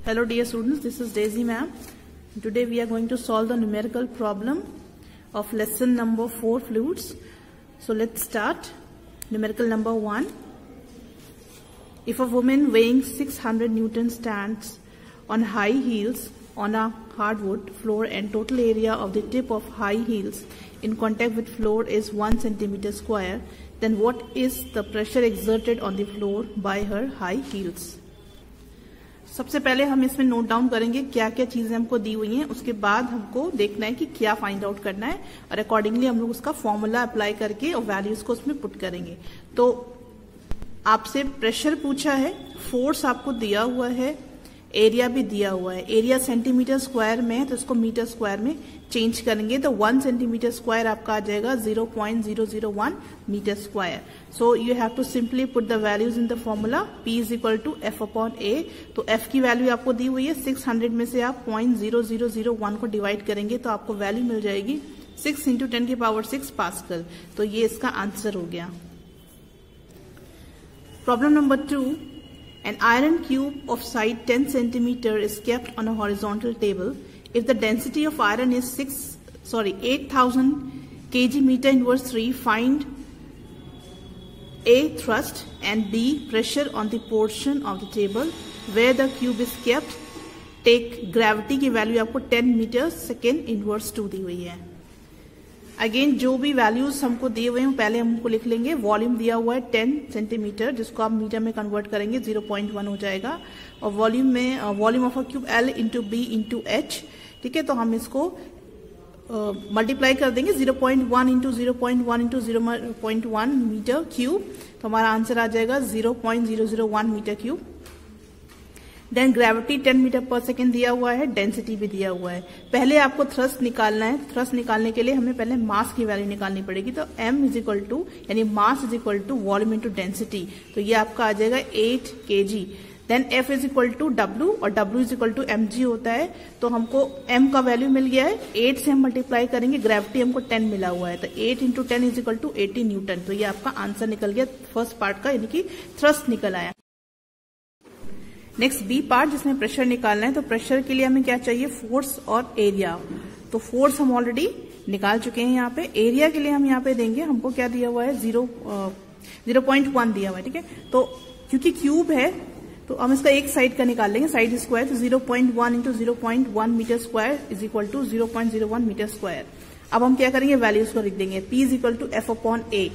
Hello dear students, this is Daisy ma'am. Today we are going to solve the numerical problem of lesson number 4 fluids. So let's start. Numerical number 1. If a woman weighing 600 Newton stands on high heels on a hardwood floor and total area of the tip of high heels in contact with floor is 1 centimeter square, then what is the pressure exerted on the floor by her high heels? सबसे पहले हम इसमें note down करेंगे क्या क्या चीजें हमको दी हुई हैं, उसके बाद हमको देखना है कि क्या फाइंड आउट करना है और अकॉर्डिंगली हम लोग उसका फॉर्मूला अप्लाई करके और वैल्यूज को उसमें पुट करेंगे। तो आपसे प्रेशर पूछा है, फोर्स आपको दिया हुआ है, एरिया भी दिया हुआ है। एरिया सेंटीमीटर स्क्वायर में है तो इसको मीटर स्क्वायर में चेंज करेंगे तो 1 सेंटीमीटर स्क्वायर आपका आ जाएगा 0.001 metre square. So you have to simply put the values in the formula P is equal to F upon A। तो F की वैल्यू आपको दी हुई है 600 में से आप 0.0001 को डिवाइड करेंगे तो आपको वैल्यू मिल जाएगी 6 इंटू 10 की पावर 6 पास्कल। तो ये इसका आंसर हो गया। Problem number 2. An iron cube of side 10 cm is kept on a horizontal table. If the density of iron is 8,000 kg meter inverse 3, find A thrust and B pressure on the portion of the table where the cube is kept. Take gravity की value आपको 10 metre second inverse 2 दी हुई है। Again जो भी values हमको दिए हुए हैं पहले हमको लिख लेंगे। वॉल्यूम दिया हुआ है 10 सेंटीमीटर जिसको आप मीटर में कन्वर्ट करेंगे 0.1 हो जाएगा और वॉल्यूम में volume of a cube L into B into H. ठीक है, तो हम इसको मल्टीप्लाई कर देंगे 0.1 इंटू 0.1 इंटू 0.1 मीटर क्यूब तो हमारा आंसर आ जाएगा 0.001 metre cube. Then gravity 10 metre पर सेकेंड दिया हुआ है, डेंसिटी भी दिया हुआ है। पहले आपको थ्रस्ट निकालना है। थ्रस्ट निकालने के लिए हमें पहले मास की वैल्यू निकालनी पड़ेगी तो m इज इक्वल टू यानी mass is equal to volume into density तो ये आपका आ जाएगा 8 kg। Then F is equal to W और W is equal to mg होता है तो हमको m का वैल्यू मिल गया है, 8 से हम मल्टीप्लाई करेंगे, ग्रेविटी हमको 10 मिला हुआ है तो 8 into 10 is equal to 80 newton. तो ये आपका आंसर निकल गया फर्स्ट पार्ट का, यानी कि थ्रस्ट निकल आया। नेक्स्ट बी पार्ट जिसमें प्रेशर निकालना है तो प्रेशर के लिए हमें क्या चाहिए, फोर्स और एरिया। तो फोर्स हम ऑलरेडी निकाल चुके हैं यहाँ पे। एरिया के लिए हम यहाँ पे देंगे, हमको क्या दिया हुआ है 0.1 दिया हुआ है। ठीक है, तो क्योंकि क्यूब है तो हम इसका एक साइड का निकाल लेंगे, साइड स्क्वायर, तो 0.1 into 0.1 metre square is equal to 0.01 metre square. अब हम क्या करेंगे, वैल्यूज को लिख देंगे। P is equal to F upon A।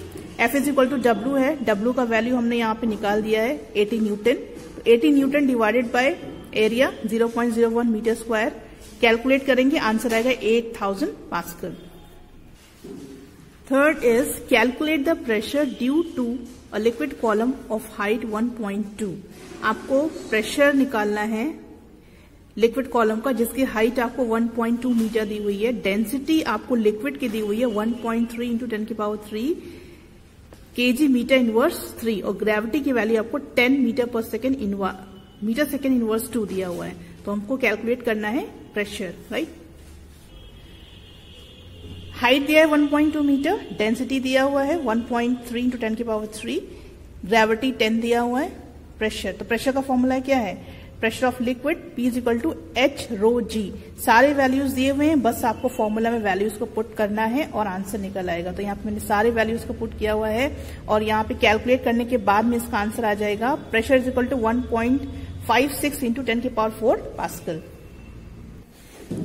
F is equal to W है, W का वैल्यू हमने यहाँ पे निकाल दिया है 80 newton. 80 newton divided by area 0.01 metre square calculate करेंगे, आंसर आएगा 8000 pascal. Third is calculate the pressure due to a liquid column of height 1.2। आपको प्रेशर निकालना है लिक्विड कॉलम का जिसकी हाइट आपको 1.2 मीटर दी हुई है, डेंसिटी आपको लिक्विड की दी हुई है 1.3 इंटू 10 की पावर 3 kg मीटर इनवर्स 3 और ग्रेविटी की वैल्यू आपको 10 मीटर पर सेकेंड मीटर सेकेंड इनवर्स 2 दिया हुआ है। तो हमको कैलकुलेट करना है प्रेशर, राइट। हाइट दिया है 1.2 मीटर, डेंसिटी दिया हुआ है 1.3 इंटू 10 की पावर 3, ग्रेविटी 10 दिया हुआ है। प्रेशर, तो प्रेशर का फॉर्मूला क्या है, pressure of liquid P is equal to H rho G। सारे वैल्यूज दिए हुए हैं, बस आपको फॉर्मूला में वैल्यूज को पुट करना है और आंसर निकल आएगा। तो यहाँ पे मैंने सारे वैल्यूज को पुट किया हुआ है और यहाँ पे कैलकुलेट करने के बाद में इसका आंसर आ जाएगा pressure is equal to 1.56 into 10 की power 4 pascal.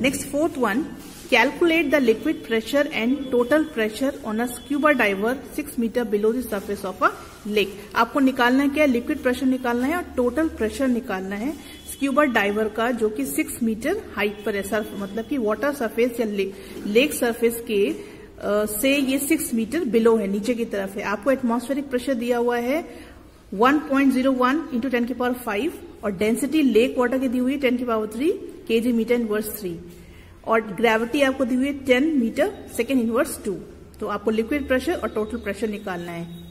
Next fourth one, calculate the liquid pressure and total pressure on a scuba diver 6 metre below the surface of a lake. आपको निकालना है क्या, लिक्विड प्रेशर निकालना है और टोटल प्रेशर निकालना है स्क्यूबा डाइवर का जो कि 6 मीटर हाइट पर है। सर्फ मतलब कि वाटर सरफेस या लेक सरफेस के से ये 6 मीटर बिलो है, नीचे की तरफ है। आपको एटमॉस्फेरिक प्रेशर दिया हुआ है 1.01 इंटू 10 की पावर 5 और डेंसिटी लेक वाटर की दी हुई है 10 की पावर 3 kg मीटर इनवर्स 3 और ग्रेविटी आपको दी हुई है 10 मीटर सेकेंड इनवर्स 2। तो आपको लिक्विड प्रेशर और टोटल प्रेशर निकालना है।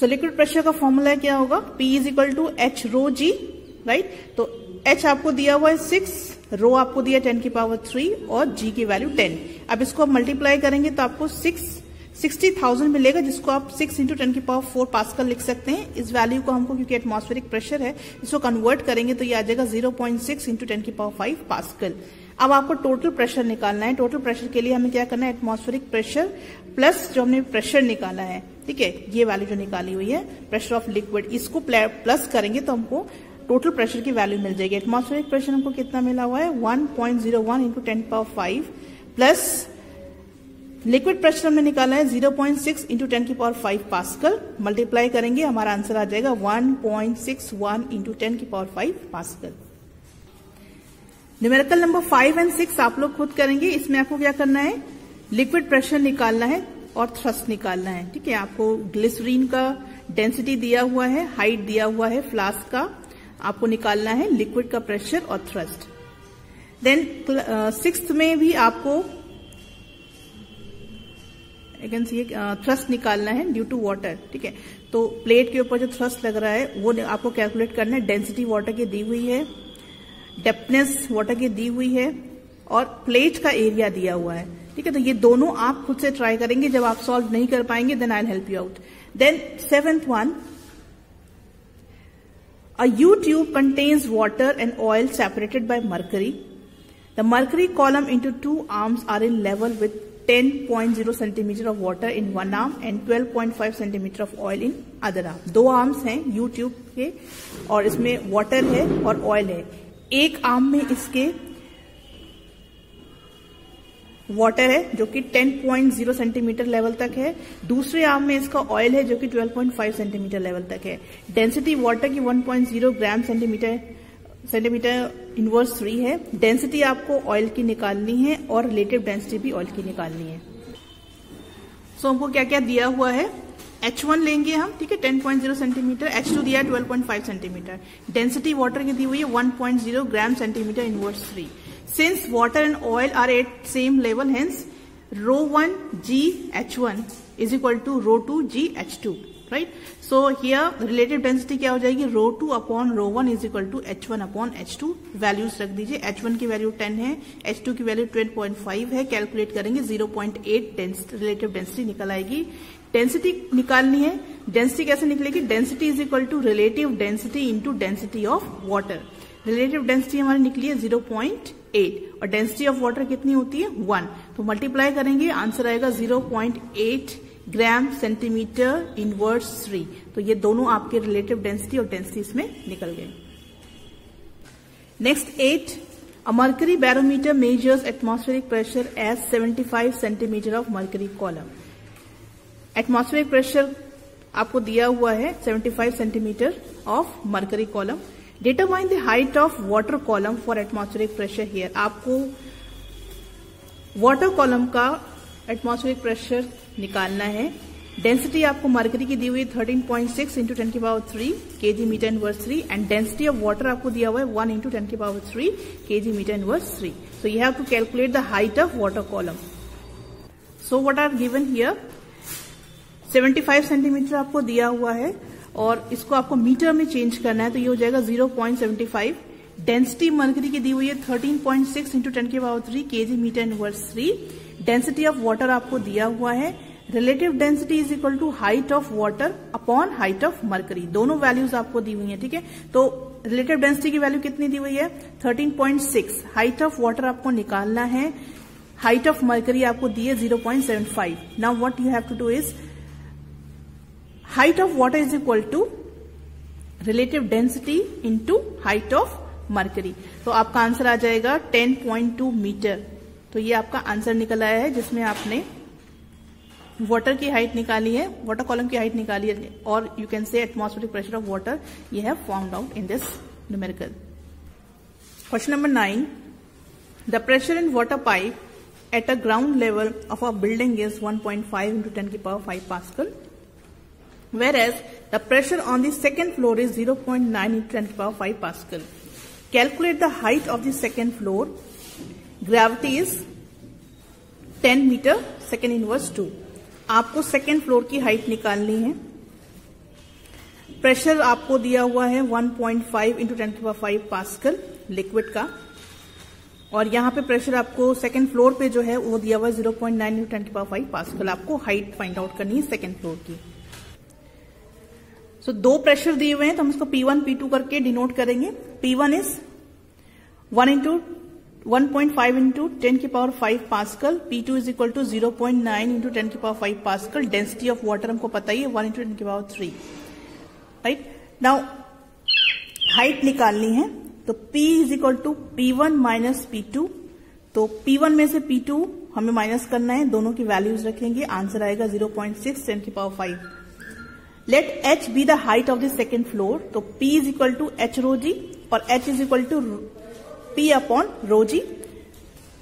सो लिक्विड प्रेशर का फॉर्मूला क्या होगा, P is equal to H rho G, right. तो H आपको दिया हुआ है 6, रो आपको दिया 10 की पावर 3 और G की वैल्यू 10। अब इसको आप मल्टीप्लाई करेंगे तो आपको 6 60,000 मिलेगा, जिसको आप 6 × 10⁴ पास्कल लिख सकते हैं। इस वैल्यू को हमको, क्योंकि एटमॉस्फेरिक प्रेशर है, इसको कन्वर्ट करेंगे तो ये आ जाएगा 0.6 × 10⁵ पास्कल। अब आपको टोटल प्रेशर निकालना है। टोटल प्रेशर के लिए हमें क्या करना है, एटमॉस्फेरिक प्रेशर प्लस जो हमने प्रेशर निकाला है, ठीक है, ये वैल्यू जो निकाली हुई है प्रेशर ऑफ लिक्विड, इसको प्लस करेंगे तो हमको टोटल प्रेशर की वैल्यू मिल जाएगी। एटमॉस्फेरिक प्रेशर हमको कितना मिला हुआ है, 1.01 × 10⁵ प्लस लिक्विड प्रेशर हमने निकाला है 0.6 × 10⁵ पास्कल, मल्टीप्लाई करेंगे हमारा आंसर आ जाएगा 1.61 × 10⁵ पास्कल। न्यूमेरिकल नंबर 5 और 6 आप लोग खुद करेंगे। इसमें आपको क्या करना है, लिक्विड प्रेशर निकालना है और थ्रस्ट निकालना है, ठीक है। आपको ग्लिसरीन का डेंसिटी दिया हुआ है, हाइट दिया हुआ है फ्लास्क का, आपको निकालना है लिक्विड का प्रेशर और थ्रस्ट। देन 6th में भी आपको थ्रस्ट निकालना है ड्यू टू वाटर, ठीक है। तो प्लेट के ऊपर जो थ्रस्ट लग रहा है वो आपको कैलकुलेट करना है। डेंसिटी वाटर की दी हुई है, डेप्थनेस वाटर की दी हुई है और प्लेट का एरिया दिया हुआ है, ठीक है। तो ये दोनों आप खुद से ट्राई करेंगे। जब आप सॉल्व नहीं कर पाएंगे then I will help you out. Then 7th one, a U-tube contains water and oil separated by mercury. The mercury column into 2 arms are in level with 10.0 centimeter of water in one arm and 12.5 centimeter of oil in other arm. 2 arms हैं U tube के और इसमें water है और oil है। एक arm में इसके वाटर है जो कि 10.0 सेंटीमीटर लेवल तक है, दूसरे आर्म में इसका ऑयल है जो कि 12.5 सेंटीमीटर लेवल तक है। डेंसिटी वाटर की 1.0 ग्राम सेंटीमीटर इनवर्स 3 है। डेंसिटी आपको ऑयल की निकालनी है और रिलेटिव डेंसिटी भी ऑयल की निकालनी है। सो हमको क्या क्या दिया हुआ है, H1 लेंगे हम, ठीक है, 10.0 सेंटीमीटर, H2 दिया है 12.5 सेंटीमीटर, डेंसिटी वाटर की दी हुई है 1.0 gram centimetre inverse 3। Since water and oil are at same level, hence ρ1 GH1 is equal to ρ2 GH2, right? So here relative density क्या हो जाएगी, ρ2 upon ρ1 is equal to H1 upon H2। Values रख दीजिए, H1 की value 10 है, H2 की value 10.5 है, calculate करेंगे 0.8 रिलेटिव डेंसिटी निकल आएगी। डेंसिटी निकालनी है, डेंसिटी कैसे निकलेगी, density is equal to relative density into density of water. Relative density हमारी निकली है 0.8 और डेंसिटी ऑफ वाटर कितनी होती है 1, तो मल्टीप्लाई करेंगे आंसर आएगा 0.8 ग्राम सेंटीमीटर इनवर्स 3। तो ये दोनों आपके रिलेटिव डेंसिटी और डेंसिटी इसमें निकल गए। Next 8, a mercury barometer measures atmospheric pressure as 75 centimetre of mercury column. Atmospheric pressure आपको दिया हुआ है 75 centimetre of mercury column. Determine the height of water column for atmospheric pressure here. आपको water column का atmospheric pressure निकालना है। Density आपको mercury की दी हुई 13.6 × 10⁻³ kg metre inverse 3 and density of water आपको दिया हुआ है 1 × 10⁻³ kg metre inverse 3। So you have to calculate the height of water column. So what are given here, 75 centimetre आपको दिया हुआ है और इसको आपको मीटर में चेंज करना है, तो ये हो जाएगा 0.75। डेंसिटी मर्करी की दी हुई है 13.6 × 10⁻³ kg metre inverse 3। Density of water आपको दिया हुआ है। Relative density is equal to height of water upon height of mercury, दोनों वैल्यूज आपको दी हुई है, ठीक है। तो रिलेटिव डेंसिटी की वैल्यू कितनी दी हुई है 13.6, हाइट ऑफ वाटर आपको निकालना है, हाइट ऑफ मर्करी आपको दी है 0.75। Now what you have to do is height of water is equal to relative density into height of mercury। तो आपका आंसर आ जाएगा 10.2 मीटर। तो ये आपका आंसर निकल आया है जिसमें आपने वाटर की हाइट निकाली है, वाटर कॉलम की हाइट निकाली है, और you can say atmospheric pressure of water you have found out in this numerical. Question number 9, the pressure in water pipe at a ground level of a building is 1.5 × 10⁵ pascal, whereas the pressure on the second floor is 0.9 × 10⁵ Pascal. Calculate the height of the second floor. Gravity is 10 meter second inverse 2. आपको second floor की हाइट निकालनी है। Pressure आपको दिया हुआ है 1.5 × 10⁵ pascal liquid का। और यहाँ पे प्रेशर आपको सेकंड फ्लोर पे जो है वो दिया हुआ है 0.9 × 10⁵ पास्कल। आपको हाइट फाइंड आउट करनी है सेकंड फ्लोर की। सो दो प्रेशर दिए हुए हैं तो हम इसको P1 P2 करके डिनोट करेंगे। P1 is 1.5 × 10⁵ pascal, P2 is equal to 0.9 × 10⁵ pascal. Density of water हमको पता ही है 1 × 10⁵, राइट। नाउ हाइट निकालनी है तो P is equal to P1 minus P2। तो P1 में से P2 हमें माइनस करना है, दोनों की वैल्यूज रखेंगे, आंसर आएगा 0.6 10⁵। Let h be the height of the second floor. तो P is equal to h rho g और h is equal to P upon rho g.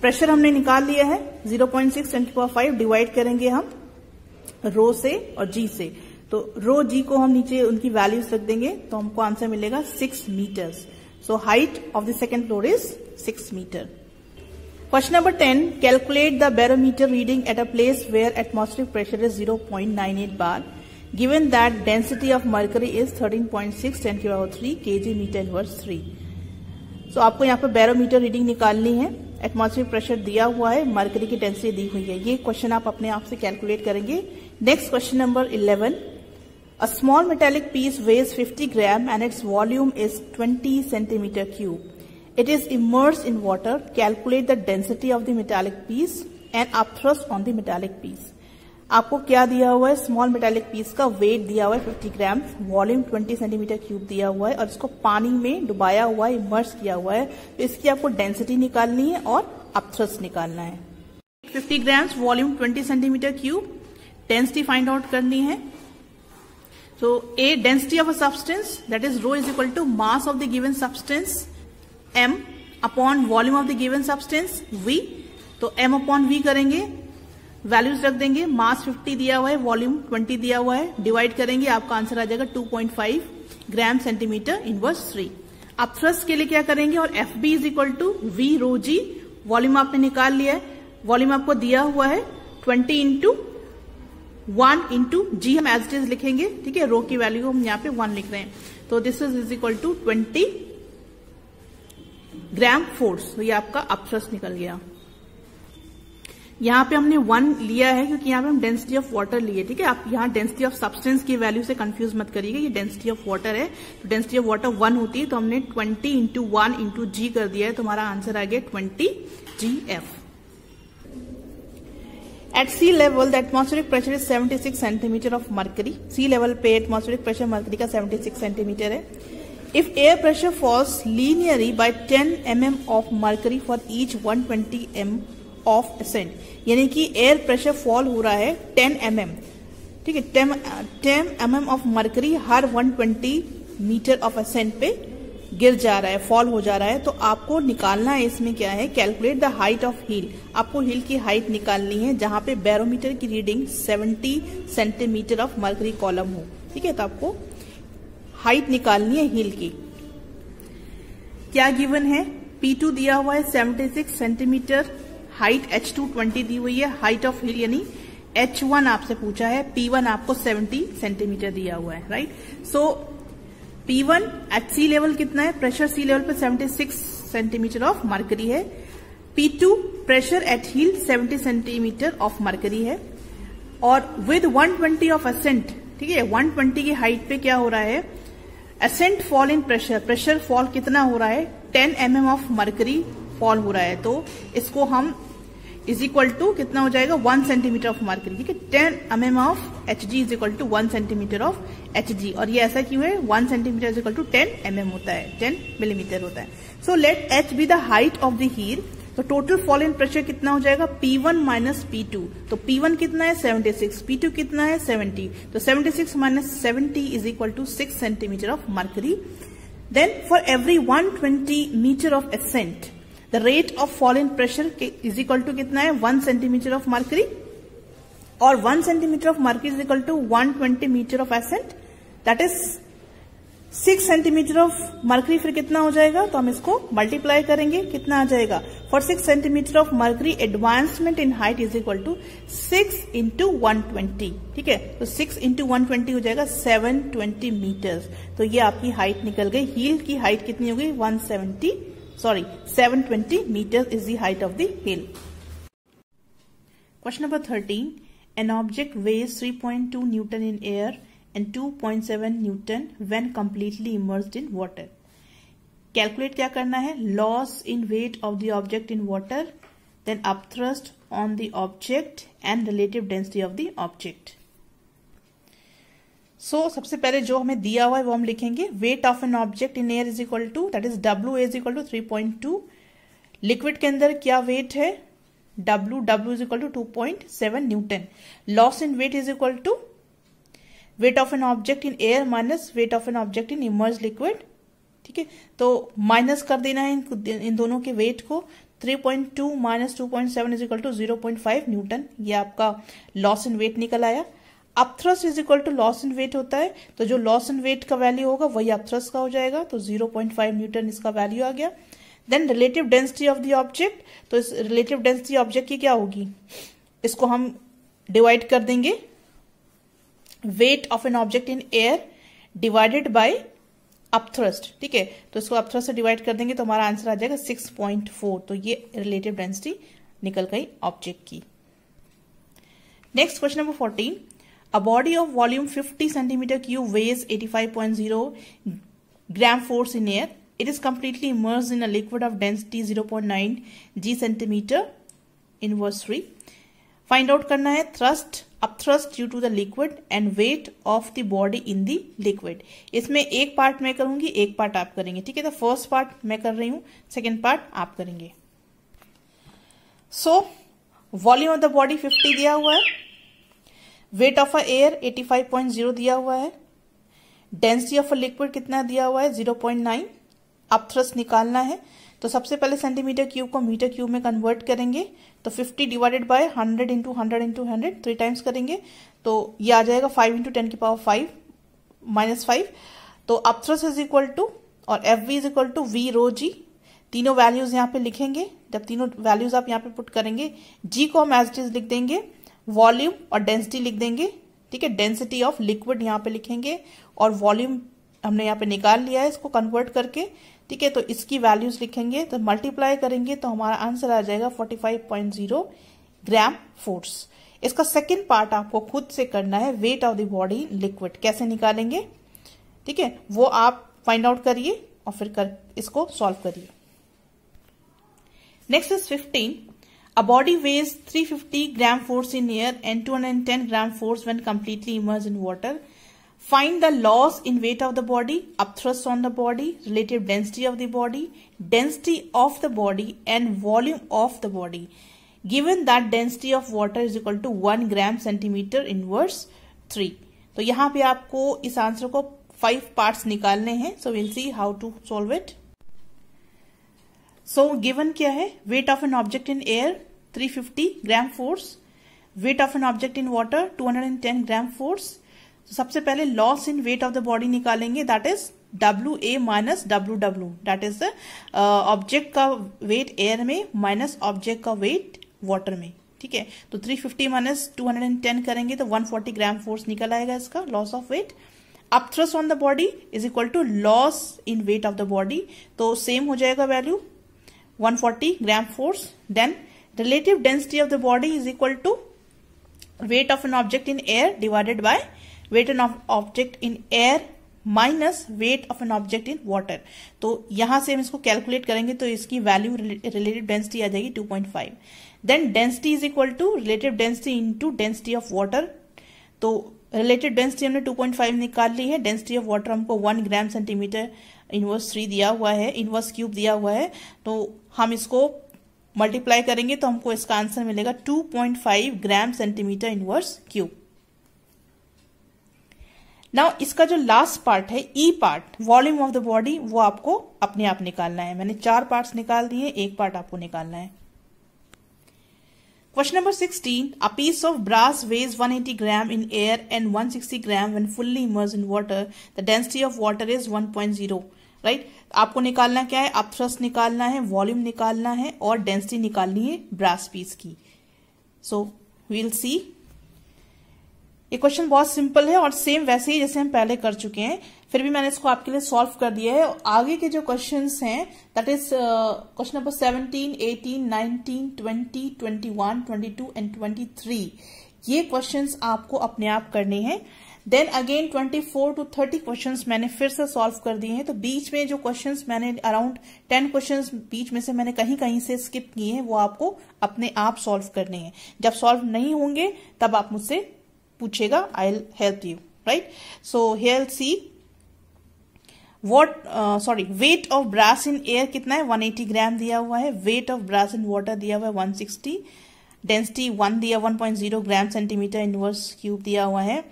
Pressure हमने निकाल लिया है 0.6 10⁵, डिवाइड करेंगे हम रो से और जी से। तो रो जी को हम नीचे उनकी वैल्यूज रख देंगे तो हमको आंसर मिलेगा 6 metres. So height of the second floor is 6 metre. Question number 10. Calculate the barometer reading at a place where atmospheric pressure is 0.98 bar. Given that density of mercury is 13.6 10⁻³ kg meter inverse 3. So आपको यहाँ पे barometer reading निकालनी है। Atmospheric pressure दिया हुआ है, mercury की density दी हुई है। ये क्वेश्चन आप अपने आप से कैलकुलेट करेंगे। Next question number 11. A small metallic piece weighs 50 gram and its volume is 20 centimeter cube. It is immersed in water. Calculate the density of the metallic piece and upthrust on the metallic piece. आपको क्या दिया हुआ है? Small metallic piece का wait दिया हुआ है 50 ग्राम, volume 20 centimetre cube दिया हुआ है और इसको पानी में डुबाया हुआ है, इमर्स किया हुआ है। तो इसकी आपको डेंसिटी निकालनी है और अपथ्रस्ट निकालना है। 50 grams, volume 20 centimetre cube, density find out करनी है। So A, density of a substance, that is rho is equal to mass of the given substance m upon volume of the given substance v। तो m upon v करेंगे, values रख देंगे। मास 50 दिया हुआ है, volume 20 दिया हुआ है, डिवाइड करेंगे, आपका आंसर आ जाएगा 2.5 ग्राम सेंटीमीटर इनवर्स 3। अब थ्रस्ट के लिए क्या करेंगे, और F B is equal to V rho g. Volume आपने निकाल लिया है, वॉल्यूम आपको दिया हुआ है 20 इंटू 1 इंटू जी, हम एज इट इज लिखेंगे, ठीक है। रो की वैल्यू हम यहाँ पे 1 लिख रहे हैं, तो this is equal to 20 gram force. तो ये आपका अपथ्रस्ट निकल गया। यहाँ पे हमने 1 लिया है क्योंकि यहाँ पे हम डेंसिटी ऑफ वाटर लिए, ठीक है। आप यहाँ डेंसिटी ऑफ सब्सटेंस की वैल्यू से कंफ्यूज मत करिएगा, ये डेंसिटी ऑफ वाटर है। तो डेंसिटी ऑफ वाटर 1 होती है, तो हमने 20 इंटू 1 इंटू जी कर दिया है, तो हमारा आंसर आ गया 20 GF। At sea level, the atmospheric pressure is 76 centimeter of mercury. Sea level पे atmospheric pressure mercury का 76 centimeter है। If air pressure falls linearly by 10 mm of mercury for each 120 m of ascent, यानी कि air pressure fall हो रहा है 10 mm, ठीक है। 10 mm ऑफ मर्करी हर 120 मीटर ऑफ असेंट पे गिर जा रहा है, फॉल हो जा रहा है। तो आपको निकालना है इसमें क्या है, calculate the height of hill. आपको हील की हाइट निकालनी है जहां पे बैरोमीटर की reading 70 centimetre of mercury column हो, ठीक है। तो आपको हाइट निकालनी है हील की। क्या गिवन है, P2 दिया हुआ है 76 सेंटीमीटर, हाइट H2 20 दी हुई है, हाइट ऑफ हील यानी H1 आपसे पूछा है, P1 आपको 70 सेंटीमीटर दिया हुआ है, राइट। सो P1 एट सी लेवल कितना है, प्रेशर सी लेवल पे 76 सेंटीमीटर ऑफ मर्करी है। P2 pressure at hill 70 centimetre of mercury है, और विद 120 ऑफ असेंट, ठीक है। 120 की हाइट पे क्या हो रहा है, ascent fall in pressure, pressure fall कितना हो रहा है, 10 mm ऑफ मर्करी फॉल हो रहा है। तो इसको हम इज इक्वल टू कितना हो जाएगा, 1 सेंटीमीटर ऑफ मर्करी, ठीक है। 10 mm of Hg is equal to 1 centimetre of Hg। और ये ऐसा क्यों है, 1 centimetre is equal to 10 mm होता है, 10 मिलीमीटर होता है। So let H be the height of the hill. तो टोटल फॉल इन प्रेशर कितना हो जाएगा, P1 माइनस P2। तो P1 कितना है 76, P2 कितना है 70, तो 76 minus 70 is equal to 6 centimetre of mercury. Then for every 120 metre of ascent, the rate of fall in pressure is equal to कितना है, 1 सेंटीमीटर ऑफ मर्करी, और 1 centimetre of mercury is equal to 120 metre of ascent, that is 6 centimetre of mercury. फिर कितना हो जाएगा, तो हम इसको मल्टीप्लाई करेंगे, कितना आ जाएगा, for 6 centimetre of mercury advancement in height is equal to 6 into 120, ठीक है। तो 6 इंटू 120 हो जाएगा 720 मीटर्स। तो ये आपकी हाइट निकल गई। हील की हाइट कितनी हो गई, 170 720 meters is the height of the hill. Question number 13. An object weighs 3.2 Newton in air and 2.7 Newton when completely immersed in water. Calculate क्या करना है? Loss in weight of the object in water, then upthrust on the object and relative density of the object. सबसे पहले जो हमें दिया हुआ है वो हम लिखेंगे. Weight of an object in air is equal to, that is W is equal to 3.2. लिक्विड के अंदर क्या वेट है? W is equal to 2.7 newton. Loss in weight is equal to weight of an object in air minus weight of an object in immerse liquid. ठीक है, तो minus कर देना है इन दोनों के वेट को. 3.2 minus 2.7 is equal to 0.5 newton. ये आपका लॉस इन वेट निकल आया. Upthrust is equal to loss in weight होता है, तो जो लॉस इन वेट का वैल्यू होगा वही अपथ्रस्ट का हो जाएगा, तो 0.5 न्यूटन इसका वैल्यू आ गया. Then relative density of the object, तो इस रिलेटिव डेंसिटी ऑब्जेक्ट की क्या होगी? इसको हम डिवाइड कर देंगे wait of an object in air divided bye upthrust. ठीक है, तो इसको अपथ्रस्ट से डिवाइड कर देंगे तो हमारा आंसर आ जाएगा 6.4. तो ये रिलेटिव डेंसिटी निकल गई ऑब्जेक्ट की. Next question number 14. A body of volume 50 centimeter cube weighs 85.0 gram force in air. It is completely immersed in a liquid of density 0.9 g centimeter inverse 3. Find out करना है thrust, upthrust due to the liquid and weight of the body in the liquid. इसमें एक part मैं करूंगी, एक part आप करेंगे. ठीक है, तो फर्स्ट पार्ट मैं कर रही हूं, सेकेंड पार्ट आप करेंगे. So volume of the body 50 दिया हुआ है, वेट ऑफ अ एयर 85.0 दिया हुआ है, डेंसिटी ऑफ अ लिक्विड कितना दिया हुआ है? 0.9. अपथ्रस्ट निकालना है, तो सबसे पहले सेंटीमीटर क्यूब को मीटर क्यूब में कन्वर्ट करेंगे. तो 50 divided by 100 into 100 into 100 3 times करेंगे, तो ये आ जाएगा 5 इंटू 10 की पावर 5 माइनस 5. तो अपथ्रस्ट इज इक्वल टू, और F V is equal to V rho g. तीनों वैल्यूज यहाँ पे लिखेंगे. जब तीनों वैल्यूज आप यहाँ पे पुट करेंगे, जी को हम एज इट इज लिख देंगे, वॉल्यूम और डेंसिटी लिख देंगे. ठीक है, डेंसिटी ऑफ लिक्विड यहाँ पे लिखेंगे, और वॉल्यूम हमने यहाँ पे निकाल लिया है इसको कन्वर्ट करके. ठीक है, तो इसकी वैल्यूज लिखेंगे, तो मल्टीप्लाई करेंगे तो हमारा आंसर आ जाएगा 45.0 ग्राम फोर्स. इसका सेकेंड पार्ट आपको खुद से करना है, weight of the body liquid कैसे निकालेंगे. ठीक है, वो आप फाइंड आउट करिए और फिर इसको सॉल्व करिए. Next is 15. A body weighs 350 gram force in air and 210 gram force when completely immersed in water. Find the loss in weight of the body, upthrust on the body, relative density of the body, density of the body and volume of the body. Given that density of water is equal to 1 gram centimeter inverse 3. तो यहाँ पे आपको इस answer को 5 parts निकालने हैं. So we'll see how to solve it. So given क्या है? Weight of an object in air 350 gram force, weight of an object in water 210 gram force. तो सबसे पहले loss in weight of the body निकालेंगे, that is W A minus W W, that is the object का weight air में minus object का weight water में. ठीक है, तो 350 माइनस 210 करेंगे तो 140 ग्राम फोर्स निकल आएगा इसका loss of weight. Upthrust on the body is equal to loss in weight of the body, तो सेम हो जाएगा value 140 gram force. Then relative density of the body is equal to weight of an object in air divided by weight of object in air minus weight of an object in water. तो यहां से हम इसको calculate करेंगे तो इसकी value relative density आ जाएगी 2.5. Then density is equal to relative density into density of water. तो रिलेटिव डेंसिटी हमने 2.5 निकाल ली है, डेंसिटी ऑफ वाटर हमको 1 ग्राम सेंटीमीटर इनवर्स 3 दिया हुआ है, इनवर्स क्यूब दिया हुआ है. तो हम इसको मल्टीप्लाई करेंगे तो हमको इसका आंसर मिलेगा 2.5 gram centimetre inverse cube. Now इसका जो लास्ट पार्ट है, E part, volume of the body, वो आपको अपने आप निकालना है. मैंने 4 पार्ट्स निकाल दिए, एक पार्ट आपको निकालना है. Question number 16. A piece of brass weighs 180 gram in air and 160 gram when fully immersed in water. The density of water is 1.0. Right? आपको निकालना क्या है? अपथ्रस्ट निकालना है, वॉल्यूम निकालना है और डेंसिटी निकालनी है ब्रास पीस की. So we'll see. ये क्वेश्चन बहुत सिंपल है और सेम वैसे ही जैसे हम पहले कर चुके हैं, फिर भी मैंने इसको आपके लिए सॉल्व कर दिया है। आगे के जो क्वेश्चंस हैं that is question number 17, 18, 19, 20, 21, 22 and 23, ये क्वेश्चंस आपको अपने आप करने हैं। देन अगेन 24 to 30 क्वेश्चंस मैंने फिर से सॉल्व कर दिए हैं। तो बीच में जो क्वेश्चंस मैंने अराउंड 10 क्वेश्चंस बीच में से मैंने कहीं कहीं से स्किप किए हैं, वो आपको अपने आप सॉल्व करने हैं। जब सॉल्व नहीं होंगे तब आप मुझसे पूछेगा, I will help you, right. So here see weight of brass in air कितना है, 180 ग्राम दिया हुआ है। Weight of brass in water दिया हुआ है 160, डेंसिटी 1 दिया 1.0 ग्राम सेंटीमीटर इनवर्स क्यूब दिया हुआ है।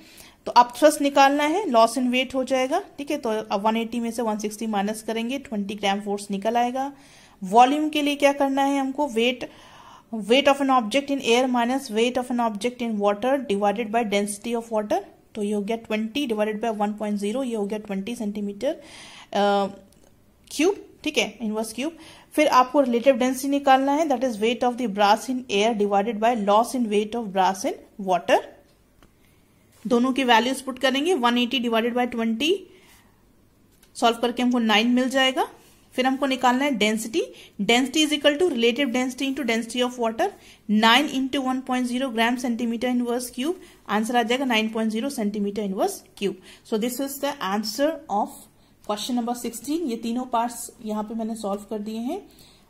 तो अब थ्रस्ट निकालना है, लॉस इन वेट हो जाएगा, ठीक है। तो अब 180 में से 160 माइनस करेंगे, 20 ग्राम फोर्स निकल आएगा। वॉल्यूम के लिए क्या करना है हमको, wait of an object in air minus weight of an object in water divided by density of water. तो ये हो गया 20 डिवाइडेड बाय 1.0, ये हो गया 20 सेंटीमीटर क्यूब, ठीक है, इनवर्स क्यूब। फिर आपको रिलेटिव डेंसिटी निकालना है, that is weight of the brass in air divided by loss in weight of brass in water. दोनों की वैल्यूज पुट करेंगे, 180 डिवाइडेड बाय 20 सॉल्व करके हमको 9 मिल जाएगा। फिर हमको निकालना है density, density is equal to relative density into density of water, 9 into 1.0 gram centimetre inverse cube, answer आ जाएगा 9.0 centimetre inverse cube. So this is the answer of question number 16। ये तीनों पार्ट्स यहाँ पे मैंने सॉल्व कर दिए हैं।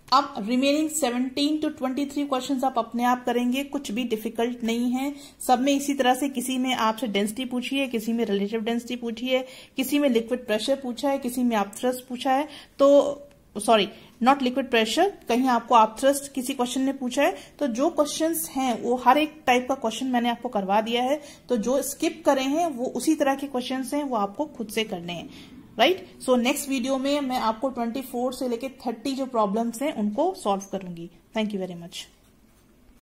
अब रिमेनिंग 17 to 23 क्वेश्चंस आप अपने आप करेंगे, कुछ भी डिफिकल्ट नहीं है। सब में इसी तरह से, किसी में आपसे डेंसिटी पूछी है, किसी में रिलेटिव डेंसिटी पूछी है, किसी में लिक्विड प्रेशर पूछा है, किसी में आप थ्रस्ट पूछा है। तो सॉरी, नॉट लिक्विड प्रेशर, कहीं आपको आप थ्रस्ट किसी क्वेश्चन ने पूछा है। तो जो क्वेश्चंस हैं वो हर एक टाइप का क्वेश्चन मैंने आपको करवा दिया है। तो जो स्किप करे हैं वो उसी तरह के क्वेश्चंस हैं, वो आपको खुद से करने हैं, राइट। सो नेक्स्ट वीडियो में मैं आपको 24 से लेके 30 जो प्रॉब्लम्स हैं उनको सॉल्व करूंगी। Thank you very much.